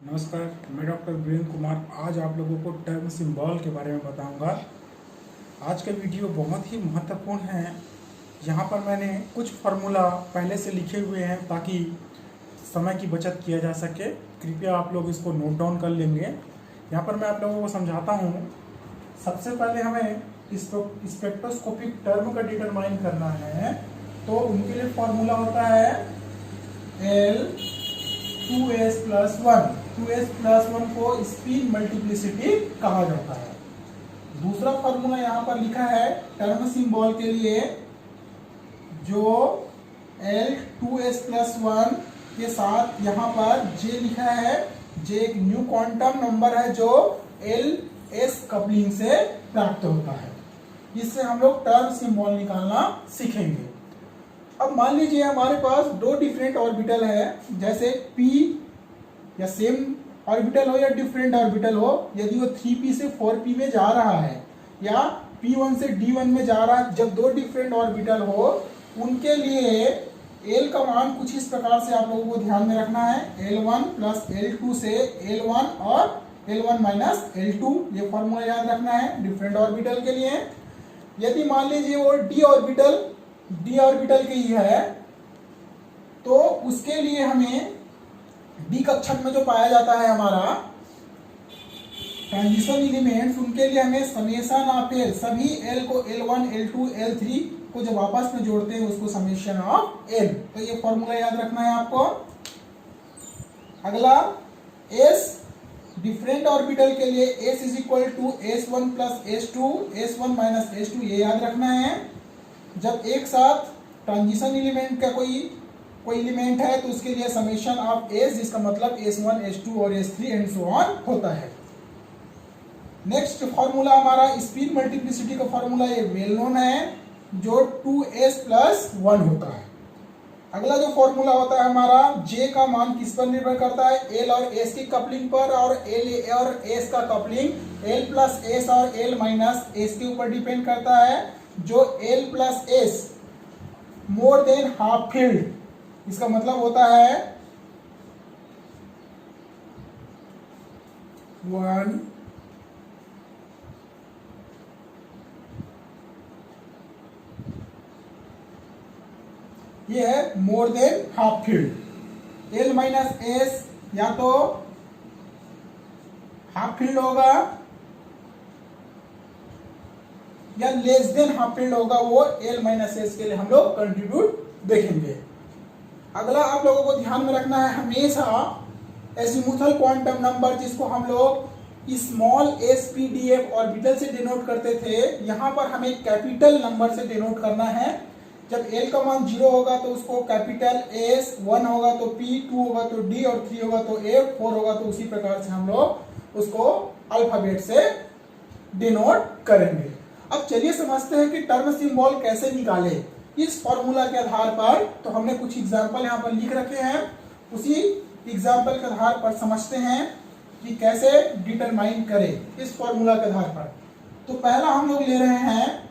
नमस्कार, मैं डॉक्टर वीरेंद्र कुमार आज आप लोगों को टर्म सिंबल के बारे में बताऊंगा। आज का वीडियो बहुत ही महत्वपूर्ण है। यहाँ पर मैंने कुछ फार्मूला पहले से लिखे हुए हैं ताकि समय की बचत किया जा सके। कृपया आप लोग इसको नोट डाउन कर लेंगे। यहाँ पर मैं आप लोगों को समझाता हूँ। सबसे पहले हमें स्पेक्ट्रोस्कोपिक टर्म का डिटरमाइन करना है, तो उनके लिए फॉर्मूला होता है L2s+1। 2s+1 को स्पिन मल्टीप्लिसिटी कहा जाता है। दूसरा फॉर्मूला यहाँ पर लिखा है टर्म सिंबल के लिए, जो L2s+1 के साथ यहाँ पर J लिखा है। J एक न्यू क्वांटम नंबर है जो LS कपलिंग से प्राप्त होता है। इससे हम लोग टर्म सिंबल निकालना सीखेंगे। अब मान लीजिए हमारे पास दो डिफरेंट ऑर्बिटल है, जैसे p या सेम ऑर्बिटल हो या डिफरेंट ऑर्बिटल हो। यदि वो 3p से 4p में जा रहा है या p1 से d1 में जा रहा है, जब दो डिफरेंट ऑर्बिटल हो उनके लिए l का मान कुछ इस प्रकार से आप लोगों को ध्यान में रखना है। L1 प्लस L2 से L1 और L1 माइनस L2, ये फॉर्मूला याद रखना है डिफरेंट ऑर्बिटल के लिए। यदि मान लीजिए वो d ऑर्बिटल की है, तो उसके लिए हमें d कक्षक में जो पाया जाता है हमारा ट्रांजिशन एलिमेंट्स, उनके लिए हमें समेशन ऑफ l, सभी l को L1 L2 L3 को जब आपस में जोड़ते हैं उसको समेशन ऑफ l, तो ये फॉर्मूला याद रखना है आपको। अगला s डिफरेंट ऑर्बिटल के लिए s is equal to s1 plus s2 s1 minus s2, ये याद रखना है। जब एक साथ ट्रांजिशन एलिमेंट का कोई एलिमेंट है तो उसके लिए समेशन ऑफ s, जिसका मतलब s1 s2 और s3 एंड सो ऑन होता है। नेक्स्ट फॉर्मूला हमारा स्पिन मल्टीप्लिसिटी का फॉर्मूला, ये वेल नोन है, जो 2s+1 होता है। अगला जो फॉर्मूला होता है हमारा, j का मान किस पर निर्भर करता है, l और s की कपलिंग पर, और l और s का कपलिंग l प्लस s और l माइनस s के ऊपर डिपेंड करता है, जो l plus s more than half field, इसका मतलब होता है 1 ये है more than half field. L minus S या तो हाफ फील्ड होगा या लेस देन हाफ फील्ड होगा, वो L माइनस एस के लिए हम लोग कंट्रीब्यूट देखेंगे। अगला आप लोगों को ध्यान में रखना है, हमेशा एजीमुथल क्वांटम नंबर, जिसको हम लोग स्मॉल spdf ऑर्बिटल से डिनोट करते थे, यहाँ पर हमें कैपिटल नंबर से डिनोट करना है। जब l का मान 0 होगा तो उसको कैपिटल S, 1 होगा तो P, 2 होगा तो D और 3 होगा तो A, 4 होगा तो उसी प्रकार से हम लोग उसको अल्फाबेट से डिनोट करेंगे। अब चलिए समझते हैं कि टर्म सिंबल कैसे निकाले। इस फॉर्मूला के आधार पर तो हमने कुछ एग्जाम्पल यहाँ पर लिख रखे हैं, उसी एग्जाम्पल के आधार पर समझते हैं कि कैसे डिटरमाइन करें इस फॉर्मूला के आधार पर। तो पहला हम लोग ले रहे हैं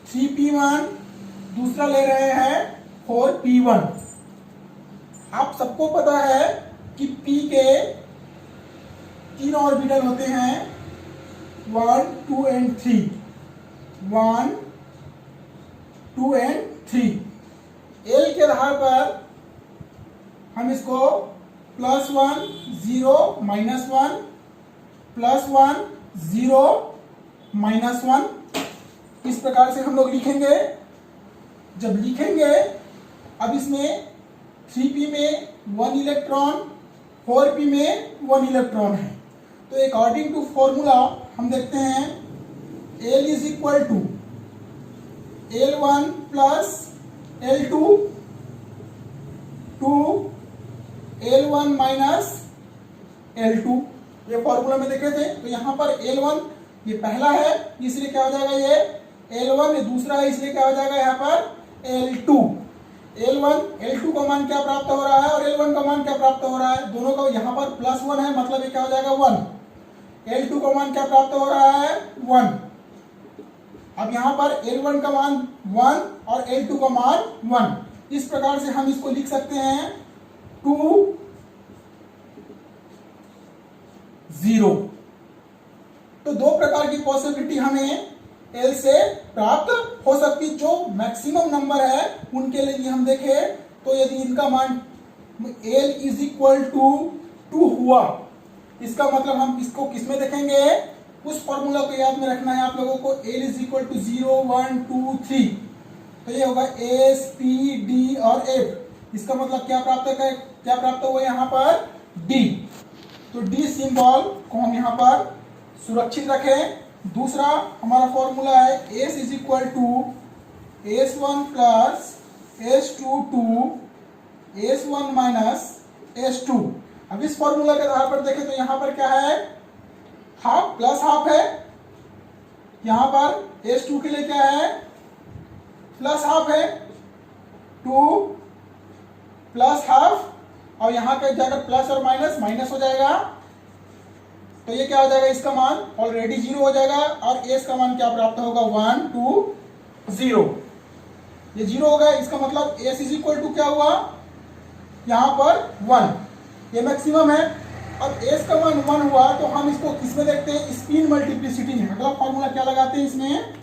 3p1, दूसरा ले रहे हैं 4p1। आप सबको पता है कि p के 3 ऑर्बिटल होते हैं, 1, 2 एंड 3, 1, 2 एंड 3। l के आधार पर हम इसको +1 0 -1 +1 0 -1 इस प्रकार से हम लोग लिखेंगे। जब लिखेंगे, अब इसमें 3p में 1 इलेक्ट्रॉन, 4p में 1 इलेक्ट्रॉन है, तो अकॉर्डिंग टू फॉर्मूला हम देखते हैं l is equal to L1 plus L2 to L1 minus L2, ये फॉर्मूला में देखे थे। तो यहाँ पर L1 ये पहला है, इसलिए क्या हो जाएगा, ये L1, ये दूसरा है, इसलिए क्या हो जाएगा यहाँ पर L2। L2 का मान क्या प्राप्त हो रहा है और L1 का मान क्या प्राप्त हो रहा है, दोनों का यहाँ पर +1 है, मतलब ये क्या हो जाएगा 1। L2 का मान क्या प्राप्त हो रहा है 1। अब यहाँ पर L1 का मान 1 और L2 का मान 1, इस प्रकार से हम इसको लिख सकते हैं 2 0। तो दो प्रकार की पॉसिबिलिटी हमें एल से प्राप्त हो सकती। जो मैक्सिमम नंबर है उनके लिए हम देखें तो यदि इनका मान एल इज इक्वल टू 2 हुआ, इसका मतलब हम इसको किसमें देखेंगे, उस फॉर्मूला को याद में रखना है आप लोगों को। एल इज इक्वल टू 0 1 2 3, तो ये होगा एस पी डी और एफ। इसका मतलब क्या प्राप्त हुआ यहाँ पर, डी। तो डी सिंबल को हम यहाँ पर सुरक्षित रखें। दूसरा हमारा फॉर्मूला है S is equal to S1 plus S2 to S1 minus S2। अब इस फॉर्मूला के आधार पर देखें तो यहाँ पर क्या है, हाफ प्लस हाफ है। यहाँ पर S2 के लिए क्या है, प्लस हाफ है, 2 प्लस हाफ, और यहाँ पे जाकर प्लस और माइनस माइनस हो जाएगा। तो ये क्या हो जाएगा, इसका मान ऑलरेडी 0 हो जाएगा, और एस का मान क्या प्राप्त होगा, 1 2 0। ये 0 हो गया, इसका मतलब एस इज इक्वल टू क्या हुआ, यहाँ पर 1, ये मैक्सिमम है। अब एस का मान 1 हुआ तो हम इसको किसमें देखते हैं, स्पिन मल्टीप्लिसिटी में। अगला फॉर्मूला क्या लगाते हैं इसमें,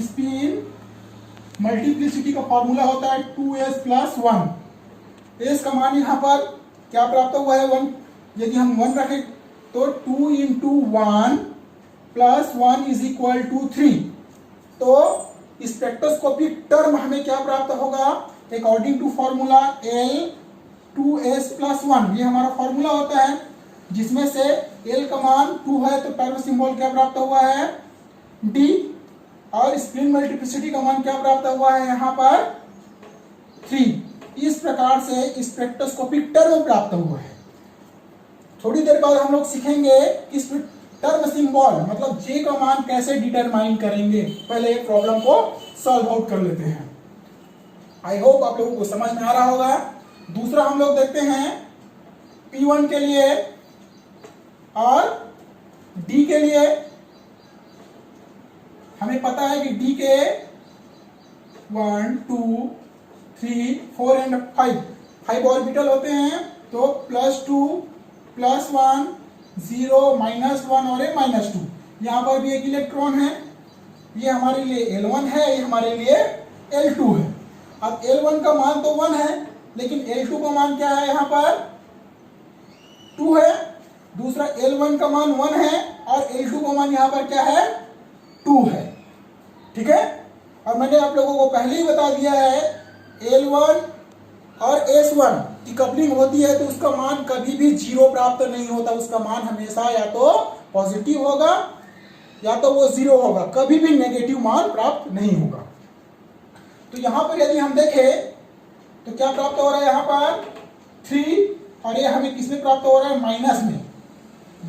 स्पिन मल्टीप्लिसिटी का फॉर्मूला होता है 2s प्लस 1। एस का मान यहाँ पर क्या प्राप्त हुआ है, 1। यदि हम 1 रखें तो 2 into 1 plus 1 is equal to 3। तो स्पेक्ट्रोस्कोपिक टर्म हमें क्या प्राप्त होगा, according to formula L 2s plus 1। ये हमारा फॉर्मूला होता है जिसमें से L का मान 2 है, तो टर्म सिंबल क्या प्राप्त हुआ है, D, और स्पिन मल्टीप्लिसिटी का मान क्या प्राप्त हुआ है यहाँ पर 3। इस प्रकार से स्पेक्ट्रोस्कोपिक टर्म प्राप्त हुआ है। थोड़ी देर बाद हम लोग सीखेंगे कि टर्म सिंबल मतलब J का मान कैसे डिटरमाइन करेंगे। पहले प्रॉब्लम को सॉल्व आउट कर लेते हैं। आई होप आप लोगों को समझ में आ रहा होगा। दूसरा हम लोग देखते हैं P1 के लिए और D के लिए। हमें पता है कि D के 1 2 3 4 एंड 5 ऑर्बिटल होते हैं। तो +2 +1 0 -1 और -2। यहाँ पर भी एक इलेक्ट्रॉन है, ये हमारे लिए L1 है, ये हमारे लिए L2 है। अब L1 का मान तो 1 है, लेकिन L2 का मान क्या है, यहाँ पर 2 है। दूसरा L1 का मान 1 है और L2 का मान यहाँ पर क्या है, 2 है। ठीक है, और मैंने आप लोगों को पहले ही बता दिया है L1 और S1 की कपलिंग होती है तो उसका मान कभी भी 0 प्राप्त नहीं होता। उसका मान हमेशा या तो पॉजिटिव होगा या तो वो 0 होगा, कभी भी नेगेटिव मान प्राप्त नहीं होगा। तो यहाँ पर यदि हम देखें तो क्या प्राप्त हो रहा है, यहाँ पर 3, और ये हमें किसमें प्राप्त हो रहा है, माइनस में,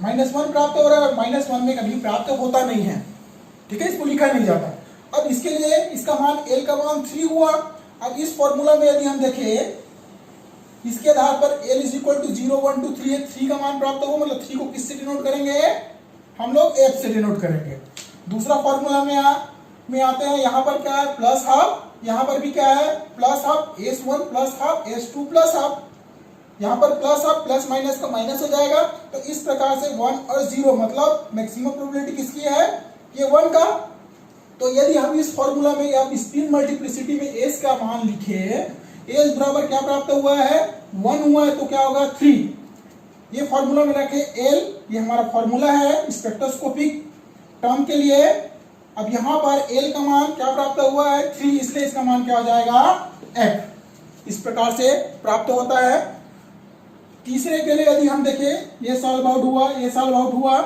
-1 प्राप्त हो रहा है, और -1 में कभी प्राप्त होता नहीं है। ठीक है, इसको लिखा नहीं जाता। अब इसके लिए इसका मान L का मान 3 हुआ। अब इस फॉर्मूला में यदि हम देखें, इसके आधार पर L इज इक्वल टू 0 1 2 3 है, 3 का मान प्राप्त होगा। मतलब 3 को किससे डिनोट करेंगे, हम लोग F से डिनोट करेंगे। दूसरा फॉर्मूला में आते हैं, यहाँ पर क्या है, प्लस हाफ, यहाँ पर भी क्या है, plus half, S1 plus half S2 plus half. यहाँ पर प्लस हाफ प्लस माइनस का माइनस हो जाएगा। तो इस प्रकार से 1 और 0 मतलब मैक्सिमम प्रोबेबिलिटी किसकी है, ये 1 का। तो यदि हम इस फॉर्मूला में या स्पिन मल्टीप्लिसिटी में S का मान लिखे, S बराबर क्या प्राप्त हुआ है, 1 हुआ है, तो क्या होगा 3। ये फॉर्मूला में रखे L, ये हमारा फॉर्मूला है स्पेक्ट्रोस्कोपिक टर्म के लिए। अब यहाँ पर L का मान क्या प्राप्त हुआ है, 3, इसलिए इसका मान क्या हो जाएगा, F। इस प्रकार से प्राप्त होता है। तीसरे के लिए यदि हम देखें, ये सॉल्व आउट हुआ, ये सॉल्व आउट हुआ।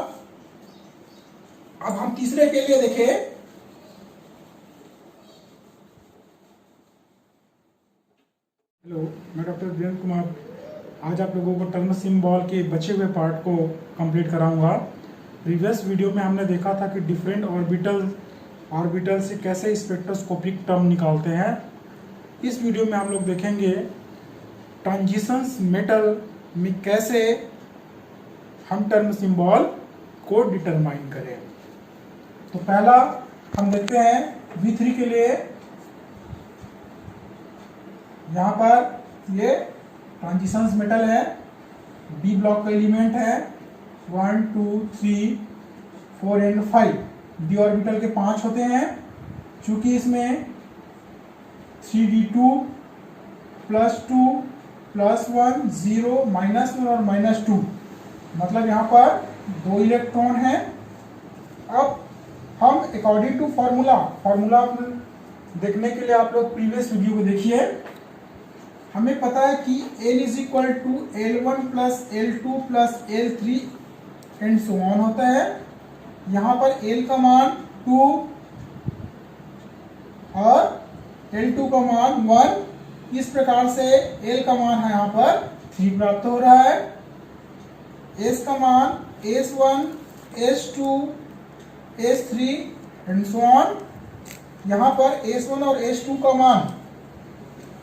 अब हम तीसरे के लिए देखें, हेलो, मैं डॉक्टर वीरेंद्र कुमार। आज आप लोगों को टर्म सिंबल के बचे हुए पार्ट को कंप्लीट कराऊंगा। प्रीवियस वीडियो में हमने देखा था कि डिफरेंट ऑर्बिटल से कैसे स्पेक्ट्रोस्कोपिक टर्म निकालते हैं। इस वीडियो में हम लोग देखेंगे ट्रांजिशंस मेटल में कैसे हम टर्म सिंबल को डिटरमाइन करें। तो पहला हम देखते हैं V3 के लिए। यहाँ पर ये ट्रांजिशंस मेटल है, बी ब्लॉक का एलिमेंट है 1 2 3 4 एंड 5। डी ऑर्बिटल के 5 होते हैं। चूंकि इसमें 3d2 +2 +1 0 -1 और -2, मतलब यहाँ पर 2 इलेक्ट्रॉन हैं। अब हम अकॉर्डिंग टू फॉर्मूला देखने के लिए आप लोग प्रीवियस वीडियो को देखिए। हमें पता है कि L = L1 + L2 + L3 and so on होता है। यहाँ पर L का मान 2 और L2 का मान 1। इस प्रकार से L का मान है यहाँ पर 3 प्राप्त हो रहा है। S का मान S1 S2 S3 and so on. यहाँ पर S1 और S2 का मान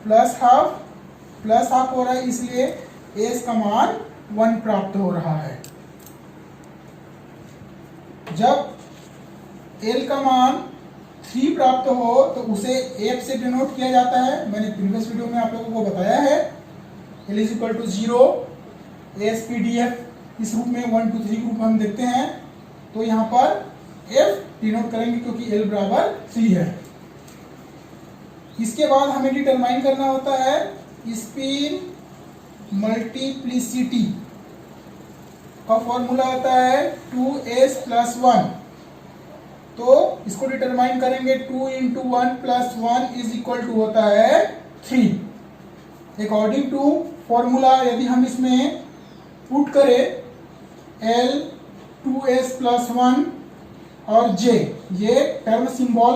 +½ हो रहा है, इसलिए S का मान 1 प्राप्त हो रहा है। जब L का मान 3 प्राप्त हो तो उसे F से डिनोट किया जाता है। मैंने प्रीवियस वीडियो में आप लोगों को बताया है। L = 0 ASPDF इस रूप में 1 2 3 ग्रुप हम देखते हैं, तो यहाँ पर F डिनोट करेंगे क्योंकि L बराबर 3 है। इसके बाद हमें डिटरमाइन करना होता है स्पिन मल्टीप्लिसिटी का फॉर्मूला होता है 2s + 1। तो इसको डिटरमाइन करेंगे 2 × 1 + 1 = होता है 3। अकॉर्डिंग टू फॉर्मूला यदि हम इसमें पुट करें L 2s + 1 और J, ये टर्म सिंबल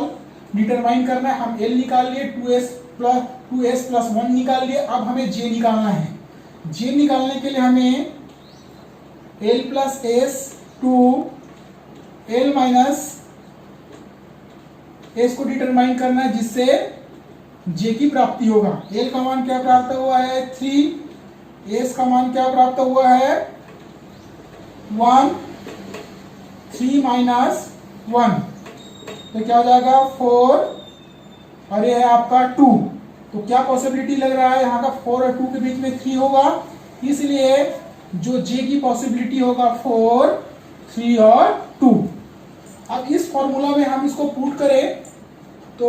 डिटरमाइन करना है। हम L निकाल लिए, 2s + 1 निकाल लिए। अब हमें J निकालना है। J निकालने के लिए हमें L + S to L - S को डिटरमाइन करना है, जिससे J की प्राप्ति होगा। L का मान क्या प्राप्त हुआ है 3, S का मान क्या प्राप्त हुआ है 1, 3 - 1 तो क्या हो जाएगा 4 और ये है आपका 2। तो क्या पॉसिबिलिटी लग रहा है यहाँ का 4 और 2 के बीच में 3 होगा, इसलिए जो J की पॉसिबिलिटी होगा 4, 3 और 2। अब इस फॉर्मूला में हम इसको पुट करें तो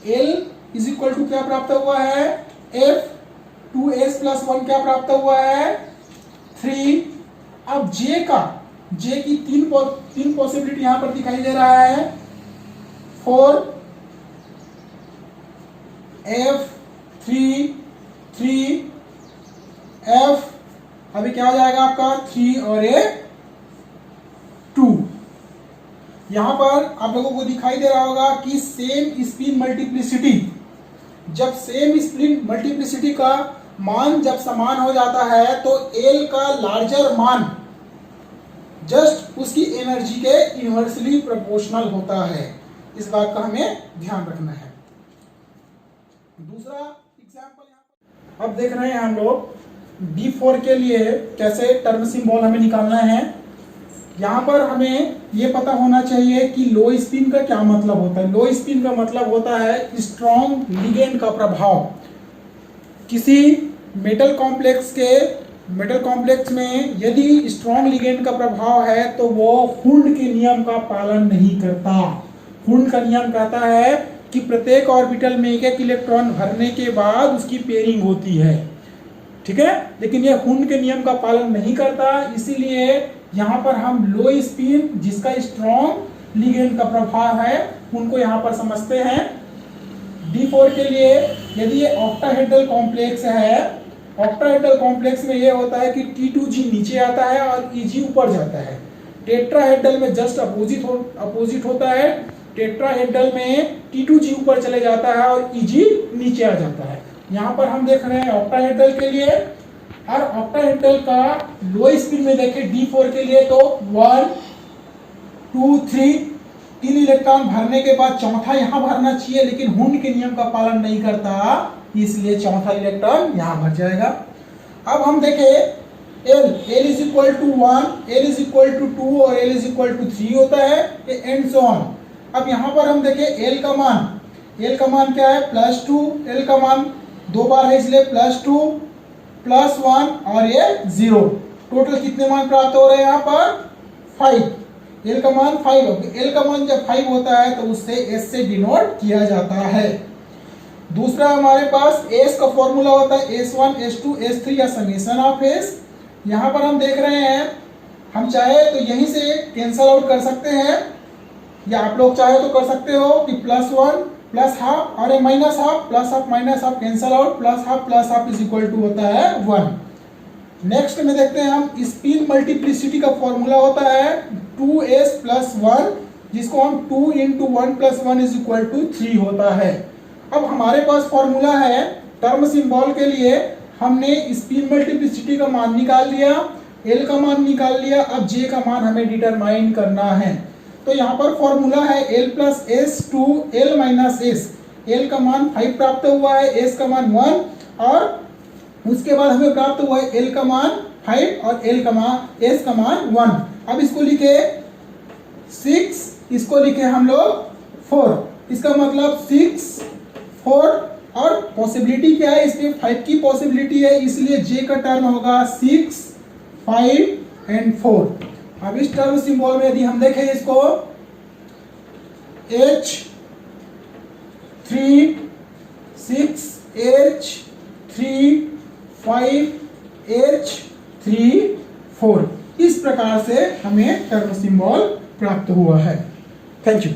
L = क्या प्राप्त हुआ है F 2s + 1 क्या प्राप्त हुआ है 3। अब J की तीन पॉसिबिलिटी यहाँ पर दिखाई दे रहा है 4 F 3 3 F। अभी क्या हो जाएगा आपका 3 और ये 2। यहां पर आप लोगों को दिखाई दे रहा होगा कि सेम स्पिन मल्टीप्लिसिटी, जब सेम स्पिन मल्टीप्लिसिटी का मान जब समान हो जाता है तो L का लार्जर मान जस्ट उसकी एनर्जी के इनवर्सली प्रोपोर्शनल होता है। इस बात का हमें ध्यान रखना है। दूसरा एग्जांपल अब देख रहे हैं हम लोग D4 के लिए कैसे टर्म सिंबल हमें निकालना है। यहाँ पर हमें ये पता होना चाहिए कि लो स्पिन का क्या मतलब होता है। लो स्पिन का मतलब होता है स्ट्रॉन्ग लिगेंड का प्रभाव। किसी मेटल कॉम्प्लेक्स में यदि स्ट्रॉन्ग लिगेंड का प्रभाव है तो वो हुंड के नियम का पालन नहीं करता। हुंड का नियम कहता है कि प्रत्येक ऑर्बिटल में एक इलेक्ट्रॉन भरने के बाद उसकी पेयरिंग होती है, ठीक है, लेकिन ये हुंड के नियम का पालन नहीं करता। इसीलिए यहाँ पर हम लो स्पिन जिसका स्ट्रॉन्ग लिगेंड का प्रभाव है उनको यहाँ पर समझते हैं। D4 के लिए यदि ये ऑक्टाहेड्रल कॉम्प्लेक्स है, ऑक्टाहेड्रल कॉम्प्लेक्स में ये होता है कि T2G नीचे आता है और EG ऊपर जाता है। टेट्राहेड्रल में जस्ट अपोजिट होता है। टेट्राहेड्रल में T2G ऊपर चले जाता है और EG नीचे आ जाता है। यहाँ पर हम देख रहे हैं ऑक्टाहेड्रल के लिए, और ऑक्टाहेड्रल का लो स्पिन में देखें D4 के लिए तो 1 2 3 3 इलेक्ट्रॉन भरने के बाद चौथा यहाँ भरना चाहिए, लेकिन हुंड के नियम का पालन नहीं करता, इसलिए चौथा इलेक्ट्रॉन यहाँ भर जाएगा। अब हम देखें L = 1, L = 2 और L = 3 होता है, एंड सो ऑन। अब यहाँ पर हम देखें L का मान क्या है +2, L का मान 2 बार है इसलिए +2 +1 और ये 0। टोटल कितने मान प्राप्त हो रहे हैं यहाँ पर 5। एल का मान 5 हो गया। एल का मान जब 5 होता है तो उससे एस से डिनोट किया जाता है। दूसरा हमारे पास एस का फॉर्मूला होता है S1 S2 S3 या समेशन ऑफ एस। यहाँ पर हम देख रहे हैं, हम चाहे तो यहीं से कैंसल आउट कर सकते हैं, या आप लोग चाहे तो कर सकते हो कि +1 प्लस हाफ और minus half, plus half minus half cancel out, plus half is equal to होता है 1। नेक्स्ट में देखते हैं हम स्पिन मल्टीप्लिसिटी का फॉर्मूला होता है 2s + 1, जिसको हम 2 × 1 + 1 इज इक्वल टू 3 होता है। अब हमारे पास फॉर्मूला है टर्म सिंबल के लिए, हमने स्पिन मल्टीप्लिसिटी का मान निकाल लिया, एल का मान निकाल लिया, अब जे का मान हमें डिटरमाइन करना है। तो यहाँ पर फॉर्मूला है l + s to l - s। l का मान 5 प्राप्त हुआ है, s का मान 1, और उसके बाद हमें प्राप्त हुआ है l का मान 5 और s का मान 1। अब इसको लिखे 6, इसको लिखे हम लोग 4। इसका मतलब 6 4, और पॉसिबिलिटी क्या है, इसमें 5 की पॉसिबिलिटी है, इसलिए j का टर्म होगा 6 5 और 4। अब इस टर्म सिंबल में यदि हम देखें इसको H 3 6 H 3 5 H 3 4, इस प्रकार से हमें टर्म सिंबल प्राप्त हुआ है। Thank you.